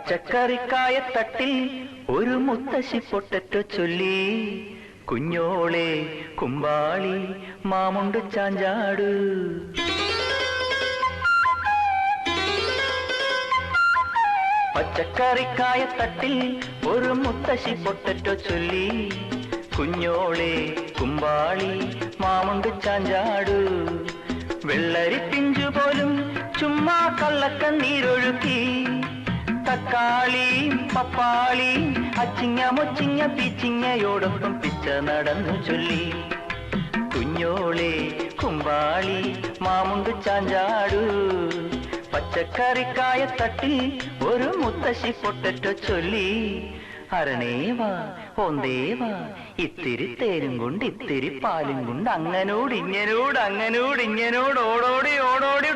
പച്ചക്കറിക്കായത്തട്ടിൽ ഒരു മുത്തശ്ശി പൊട്ടറ്റോ ചൊല്ലി, കുഞ്ഞോളെ കുമ്പാളി മാമുണ്ട് ചാഞ്ചാട്. പച്ചക്കറിക്കായത്തട്ടിൽ ഒരു മുത്തശ്ശി പൊട്ടറ്റോ ചൊല്ലി, കുഞ്ഞോളെ കുമ്പാളി മാമുണ്ട് ചാഞ്ചാട്. വെള്ളരി പിഞ്ചു പോലും ചുമ്മാ കള്ളക്കണ്ണീരൊഴുക്കി, തക്കാളിയും പപ്പാളിയും അച്ചിങ്ങ മൊച്ചിങ്ങ പീച്ചിങ്ങയോടൊപ്പം പിച്ച നടന്നു ചൊല്ലി, കുഞ്ഞോളെ കുമ്പാളി മാമുണ്ട് ചാഞ്ചാടു. പച്ചക്കറിക്കായത്തട്ടിൽ ഒരു മുത്തശ്ശി പൊട്ടറ്റോ ചൊല്ലി, അരണേവാ ഒന്നേവാ ഇത്തിരി തേനും കൊണ്ട് ഇത്തിരി പാലും കൊണ്ട് അങ്ങനോട് ഇങ്ങനോട് അങ്ങനോട് ഇങ്ങനോട് ഓടോടി ഓടോടി